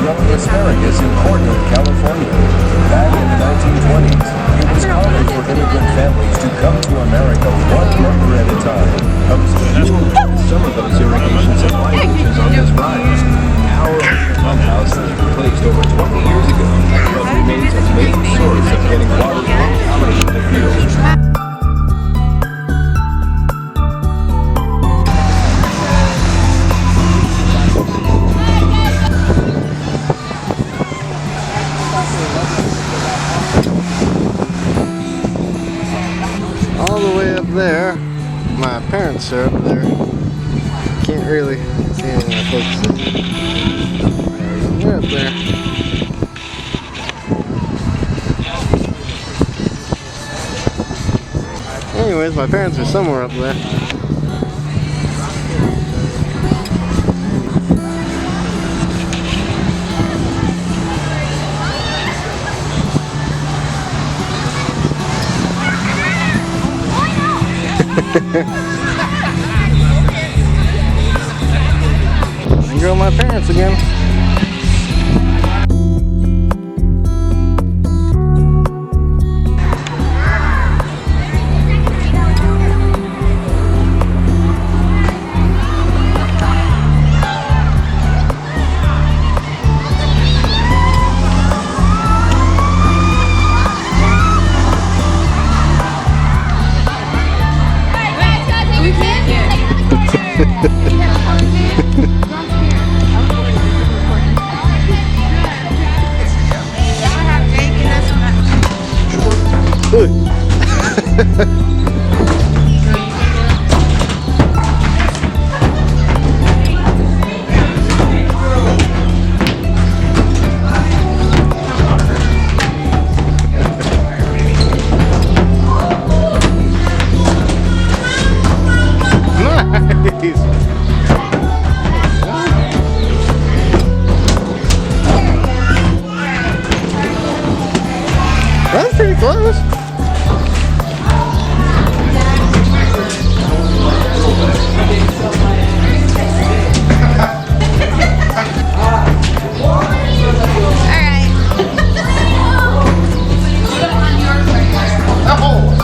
growing asparagus in Cornell, California. Back in the 1920s, it was common for immigrant families to come to America one worker at a time. Some of those irrigation supply ditches on this rise. Our pump house was replaced over 20 years ago, but remains a main source of getting water out of the fields. All the way up there, my parents are up there. Can't really see any of my folks. They're up there. Anyways, my parents are somewhere up there. And girl, my parents again. That's pretty close.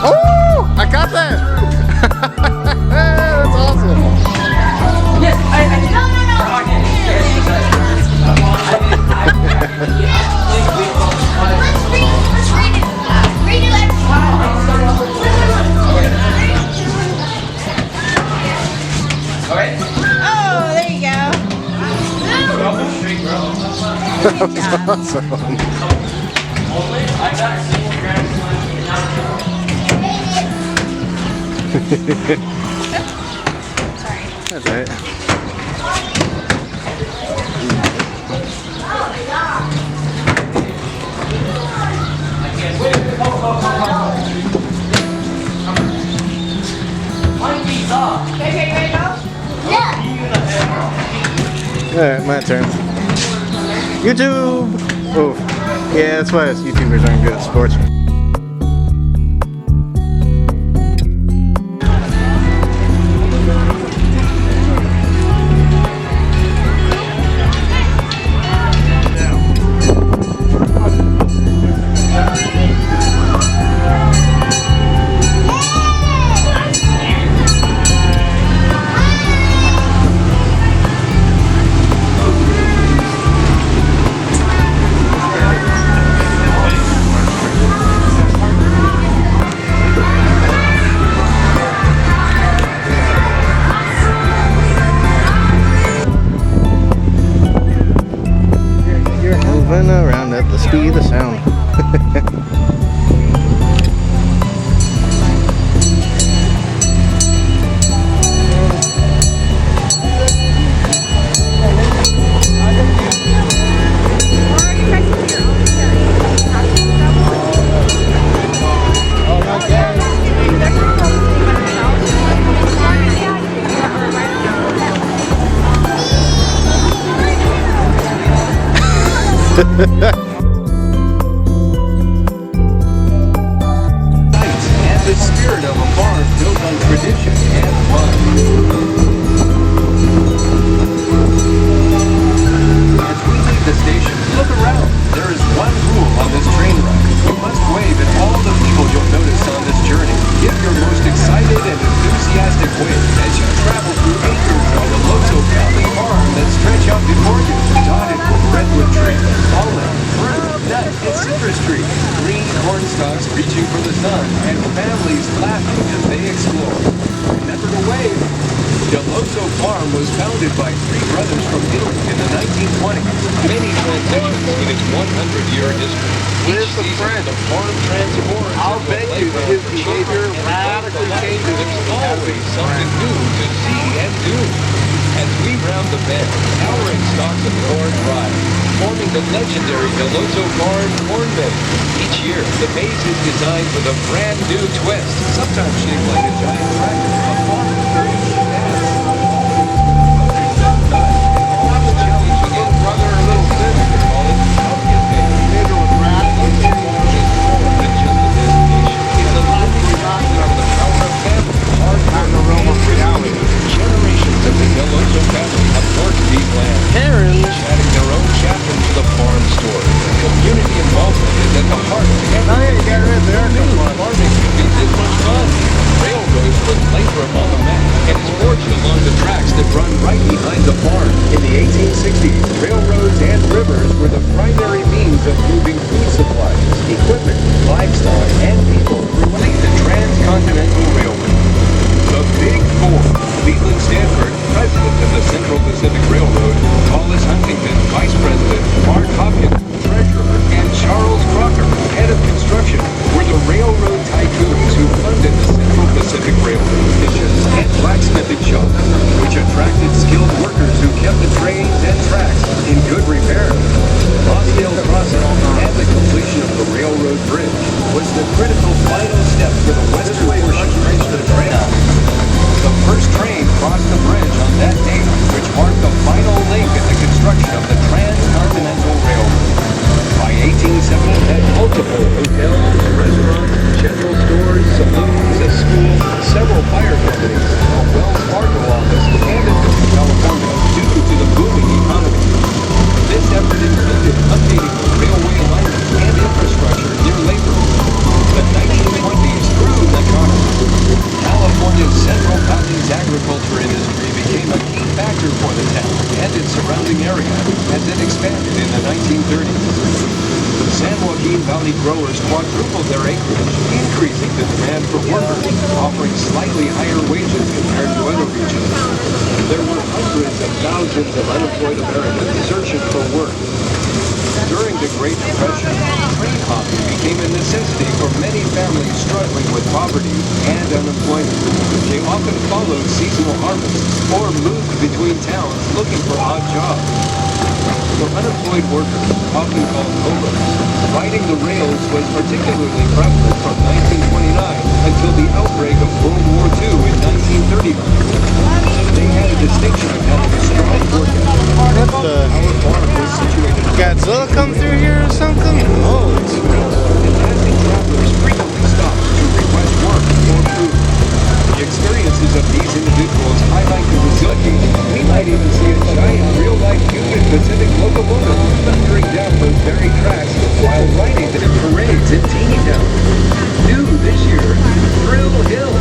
Oh, I got that. That's awesome. Yes, Oh, there you go. That was awesome. That's right. Alright, my turn. YouTube! Oh, yeah, that's why us YouTubers aren't good at sports. Around at the speed of sound. And the spirit of a farm built on tradition and fun. As we leave the station sun and families laughing as they explore. Remember to wave. Delloso Farm was founded by three brothers from Italy in the 1920s. Many transitions in its 100-year history. Where's Each the season, friend? the farm transforms. I'll into a bet you playground his for behavior children, and radically the life changes there's if he has a always something friend. new to see and do. As we round the bend, towering stalks of corn rise, forming the legendary Delloso Farm corn maze. Each year, the maze is designed with a brand new twist, sometimes shaped like a giant tractor, a farm challenging it, brother or little sister, they call it pumpkin maze. Nigger was radically changed. Than just a destination. It's a living reminder of the power of family, hard Not in the realm of reality. generations of the Delloso family have worked these lands, Karen. each adding their own chapter to the farm story. Community involvement is at the heart of everything. Oh yeah, you got rid of there. Farming can be this much fun. Railroads put labor on the map and is forged along the tracks that run right behind the farm. In the 1860s, railroads and rivers were the primary means of moving food supplies, equipment, livestock, and people through the Transcontinental Railway. The Big Four: Cleveland Stanford, president of the Central Pacific Railroad; Paulus Huntington, vice president; Mark Hopkins, treasurer; and Charles Crocker, head of construction, were the railroad tycoons who funded the Central Pacific Railroad stations and blacksmithing shops, which attracted skilled workers who kept the trains and tracks in good repair. Lonsdale Crossing and the completion of the railroad bridge was the critical final step for the western portion of the train. The first train crossed the bridge on that date, which marked the final link in the construction of the Transcontinental Railroad. By 1870, had multiple hotels, restaurants, general stores, saloons, a school, several fire companies, a Wells Fargo office, and a California, due to the booming economy. This effort included updating the railway alignment and infrastructure near labor. The 1920s through the economy. California's Central Valley's agriculture industry became a key factor for the town and its surrounding area as it expanded in the 1930s. San Joaquin Valley growers quadrupled their acreage, increasing the demand for workers, offering slightly higher wages compared to other regions. There were hundreds of thousands of unemployed Americans searching for work. During the Great Depression, train hopping became a necessity for many families struggling with poverty and unemployment. They often followed seasonal harvests or moved between towns looking for odd jobs. For unemployed workers, often called colos, riding the rails was particularly prevalent from 1929 until the outbreak of World War II in 1939. They had a distinction of having a strong work ethic. What the? Our farm was situated Godzilla come through here or something? Holy smokes. and passing travelers frequently stopped to request work or food. The experiences of these individuals highlight the resilience. We might even see a giant real-life Union Pacific locomotive thundering down those very tracks while riding the parades in Teeny Town. New this year, Thrill Hill,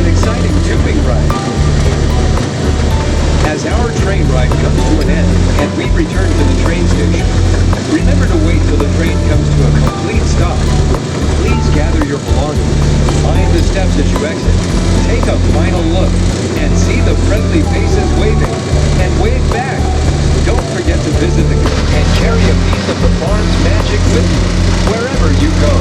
an exciting tubing ride. As our train ride comes to an end and we return to the train station, remember to wait till the train comes to a complete stop. Please gather your belongings, mind the steps as you exit, take a final look, and see the friendly faces waving, and wave back. Don't forget to visit the and carry a piece of the farm's magic with you, wherever you go.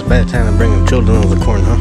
Bad time to bring them children over the corn, huh?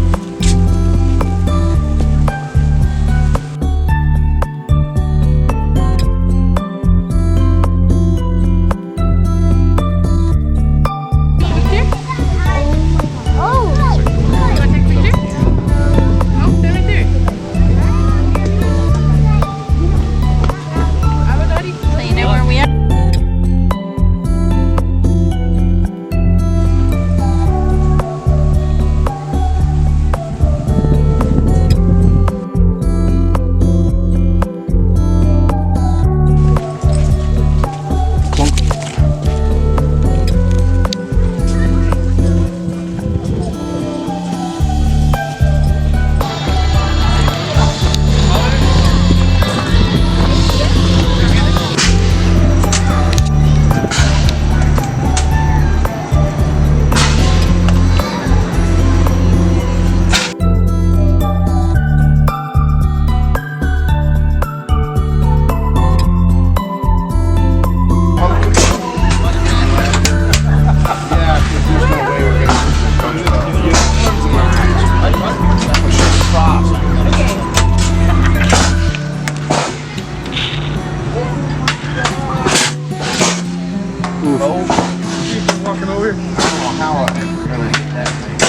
Walking over here. I don't know how I really hit that thing.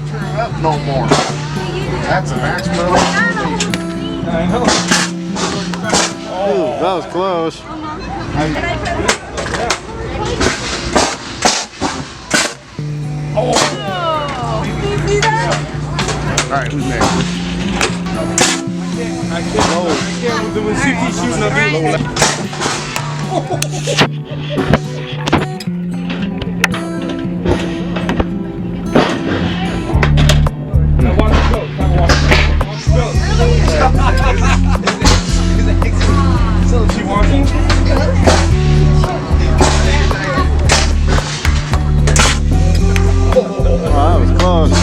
Turn up no more. That's a maximum. I know. Ooh, that was close. Alright, who's next? I can't. We're doing CT shooting up here. That was close.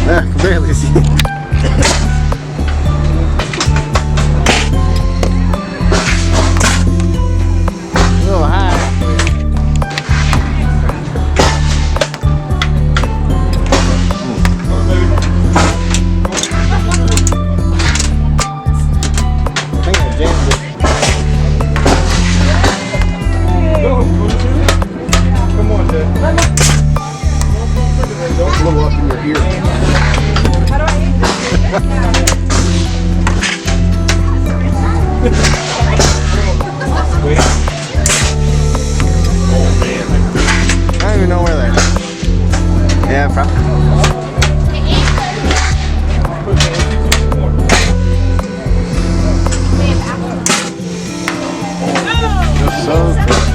There, I can barely see. A little high. I think I jammed it. Come on, Dad. Don't blow up in your ear. I don't even know where they're at. Yeah, probably. Just so close.